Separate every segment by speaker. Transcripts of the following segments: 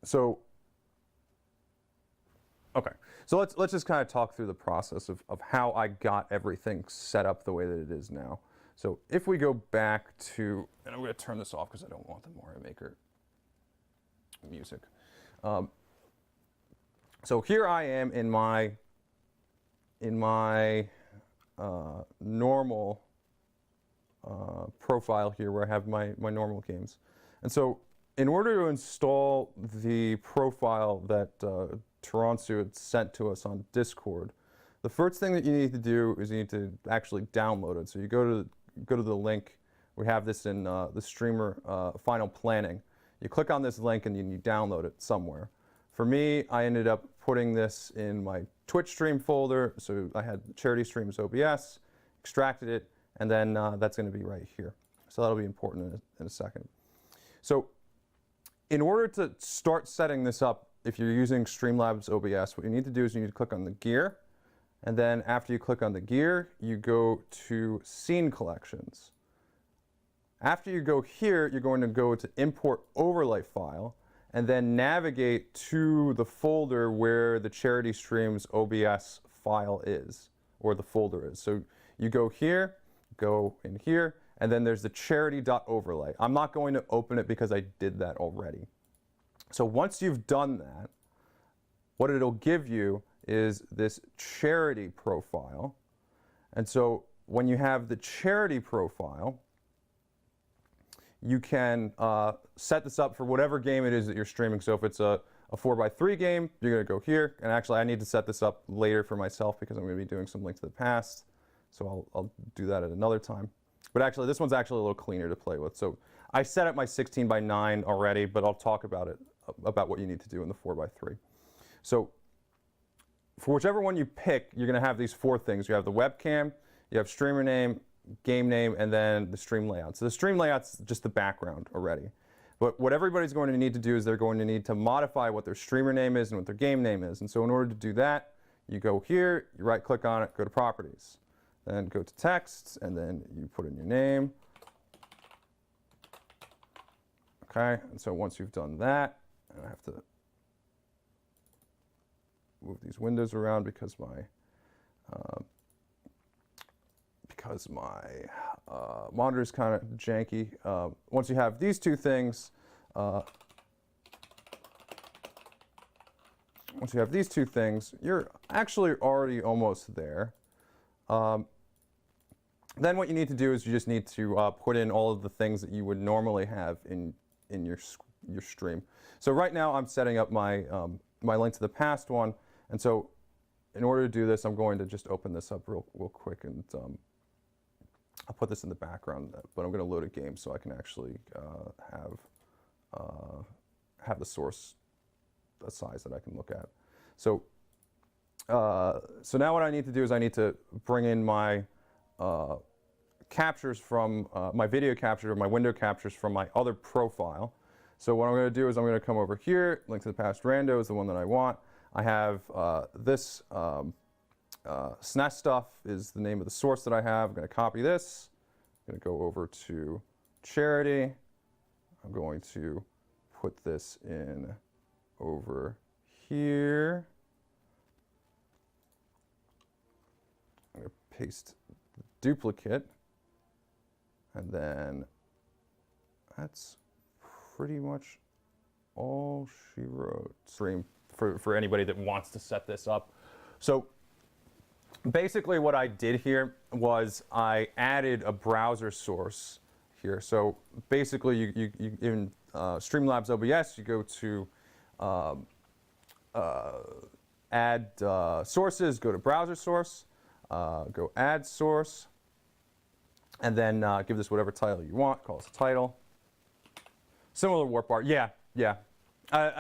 Speaker 1: So, okay. So let's just kind of talk through the process of how I got everything set up the way that it is now. So if we go back to, and I'm going to turn this off because I don't want the Mario Maker music. So here I am in my normal profile here where I have my normal games. And so in order to install the profile that Taransu had sent to us on Discord, the first thing that you need to do is you need to actually download it. So you go to the link. We have this in the streamer final planning. You click on this link and you download it somewhere. For me, I ended up putting this in my Twitch stream folder. So I had Charity Streams OBS, extracted it, and then that's going to be right here. So that'll be important in a second. So in order to start setting this up, if you're using Streamlabs OBS, what you need to do is you need to click on the gear. And then after you click on the gear, you go to Scene Collections. After you go here, you're going to go to Import Overlay File, and then navigate to the folder where the Charity Streams OBS file is, or the folder is. So you go here, go in here, and then there's the charity.overlay. I'm not going to open it because I did that already. So once you've done that, what it'll give you is this charity profile. And so when you have the charity profile, you can set this up for whatever game it is that you're streaming. So if it's a 4x3 game, you're going to go here. And actually, I need to set this up later for myself because I'm going to be doing some Link to the Past. So I'll do that at another time. But actually, this one's actually a little cleaner to play with. So I set up my 16:9 already, but I'll talk about it, about what you need to do in the 4x3. So for whichever one you pick, you're going to have these four things. You have the webcam, you have streamer name, game name, and then the stream layout. So the stream layout's just the background already. But what everybody's going to need to do is they're going to need to modify what their streamer name is and what their game name is. And so in order to do that, you go here, you right click on it, go to properties. Then go to text, and then you put in your name. Okay, and so once you've done that, and I have to move these windows around because my monitor is kind of janky. Once you have these two things, you're actually already almost there. Then what you need to do is you just need to put in all of the things that you would normally have in your stream. So right now I'm setting up my my Link to the Past one, and so in order to do this, I'm going to just open this up real quick, and I'll put this in the background, but I'm going to load a game so I can actually have the source a size that I can look at. So so now what I need to do is I need to bring in my captures from my video capture or my window captures from my other profile. So what I'm going to do is I'm going to come over here. Link to the Past Rando is the one that I want. I have this SNES stuff is the name of the source that I have. I'm going to copy this. I'm going to go over to charity. I'm going to put this in over here. I'm going to paste the duplicate, and then that's pretty much all she wrote. Stream for anybody that wants to set this up. So basically what I did here was I added a browser source here. So basically you in Streamlabs OBS, you go to add sources, go to browser source, go add source, and then give this whatever title you want, call this a title. Similar to Warp Bar, yeah.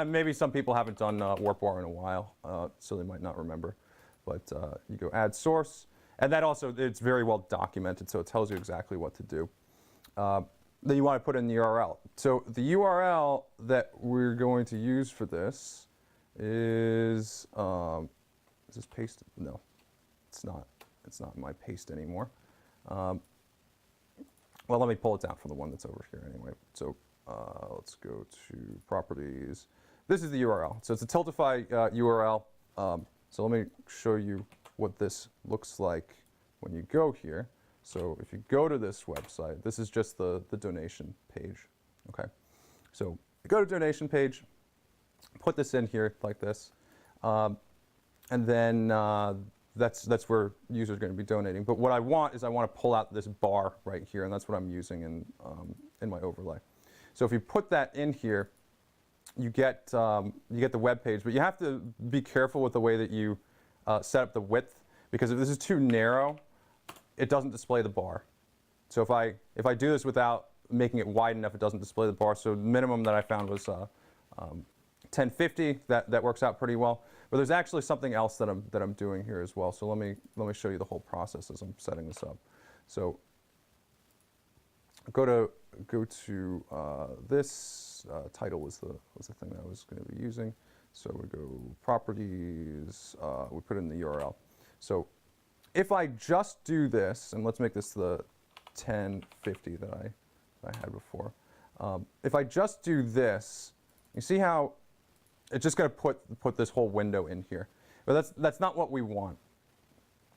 Speaker 1: Maybe some people haven't done Warp Bar in a while, so they might not remember. But you go add source, and that also, it's very well documented, so it tells you exactly what to do. Then you want to put in the URL. So the URL that we're going to use for this is this paste? No, it's not. It's not my paste anymore. Well, let me pull it down from the one that's over here anyway. So let's go to properties. this is the URL. So it's a Tiltify URL. So let me show you what this looks like when you go here. So if you go to this website, this is just the donation page. Okay. So you go to donation page, put this in here like this, and then that's where users are going to be donating. But what I want is I want to pull out this bar right here, and that's what I'm using in my overlay. So if you put that in here, you get the web page, but you have to be careful with the way that you set up the width, because if this is too narrow, it doesn't display the bar. So if I do this without making it wide enough, it doesn't display the bar. So the minimum that I found was 1050. That works out pretty well. But there's actually something else that I'm doing here as well. So let me show you the whole process as I'm setting this up. So go to this title was the thing that I was going to be using. So we go properties. We put in the URL. So if I just do this, and let's make this the 1050 that I had before. If I just do this, you see how it's just going to put this whole window in here. But that's not what we want.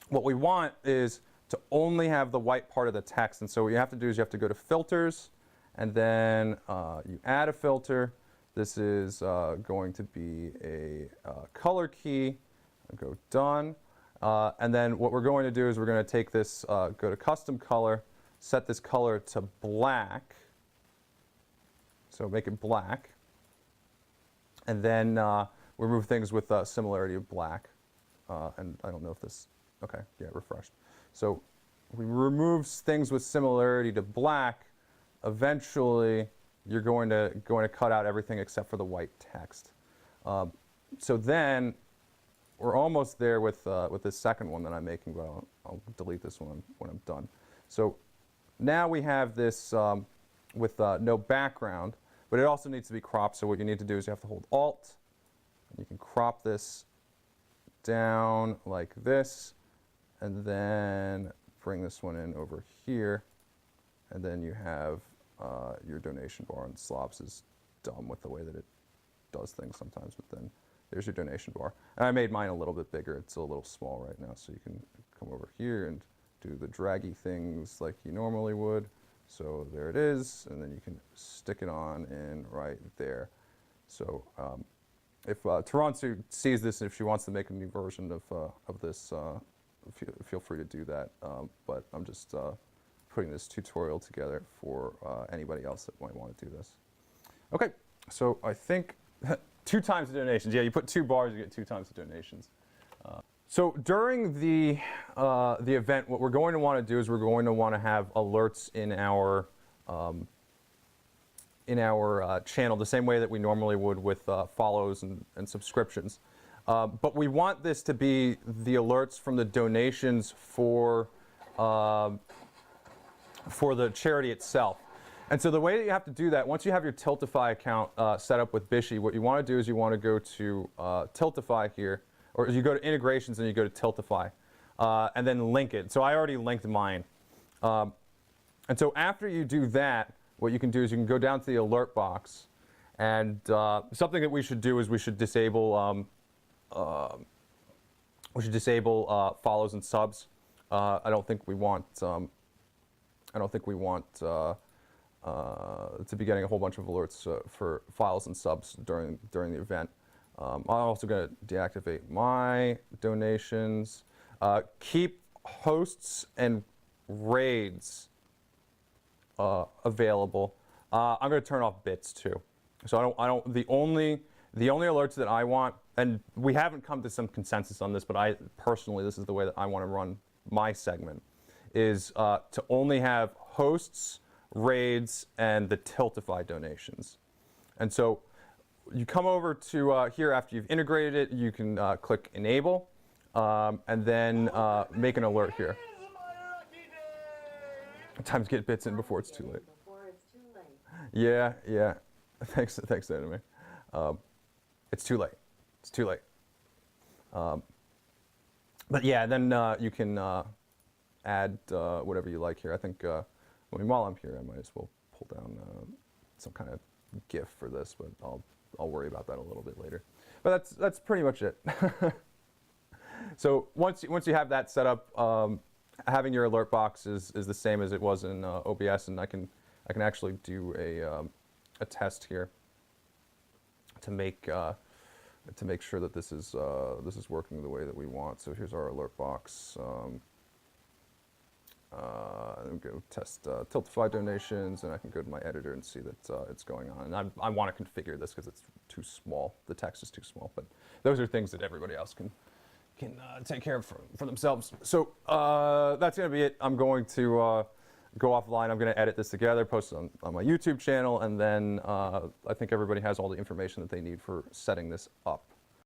Speaker 1: What we want is to only have the white part of the text. And so what you have to do is you have to go to filters, and then you add a filter. This is going to be a color key. I'll go done. And then what we're going to do is we're going to take this, go to custom color, set this color to black. So make it black. And then remove things with similarity of black. And I don't know if this, okay, yeah, refreshed. So we remove things with similarity to black. Eventually, you're going to cut out everything except for the white text. So then we're almost there with this second one that I'm making, but I'll delete this one when I'm done. So now we have this with no background, but it also needs to be cropped. So what you need to do is you have to hold Alt, and you can crop this down like this, and then bring this one in over here, and then you have your donation bar. And SLOBS is dumb with the way that it does things sometimes, but then there's your donation bar. And I made mine a little bit bigger. It's a little small right now, so you can come over here and do the draggy things like you normally would. So there it is, and then you can stick it on in right there. So if Taransu sees this, and if she wants to make a new version of this, feel free to do that. But I'm just putting this tutorial together for anybody else that might want to do this. Okay, so I think 2 times the donations. Yeah, you put 2 bars, you get 2 times the donations. So during the event, what we're going to want to do is we're going to want to have alerts in our channel the same way that we normally would with follows and subscriptions. But we want this to be the alerts from the donations for the charity itself. And so the way that you have to do that, once you have your Tiltify account set up with Bishy, what you want to do is you want to go to Tiltify here, or you go to integrations and you go to Tiltify, and then link it. So I already linked mine. And so after you do that, what you can do is you can go down to the alert box, and something that we should do is we should disable follows and subs. I don't think we want to be getting a whole bunch of alerts for files and subs during the event. I'm also going to deactivate my donations. Keep hosts and raids available. I'm going to turn off bits too. So the only alerts that I want, and we haven't come to some consensus on this, but personally this is the way that I want to run my segment, is to only have hosts, raids, and the Tiltify donations. And so you come over to here after you've integrated it, you can click enable, and then make an alert here. Sometimes get bits in before it's too late. Yeah. Thanks, Anime. It's too late. It's too late. But yeah, then you can add whatever you like here. I think, while I'm here, I might as well pull down some kind of GIF for this, but I'll I'll worry about that a little bit later. But that's pretty much it. So once you have that set up, having your alert box is the same as it was in OBS, and I can actually do a test here to make sure that this is working the way that we want. So here's our alert box. Go test Tiltify donations, and I can go to my editor and see that it's going on. And I want to configure this because it's too small. The text is too small, but those are things that everybody else can take care of for themselves. So that's going to be it. I'm going to go offline. I'm going to edit this together, post it on my YouTube channel, and then I think everybody has all the information that they need for setting this up.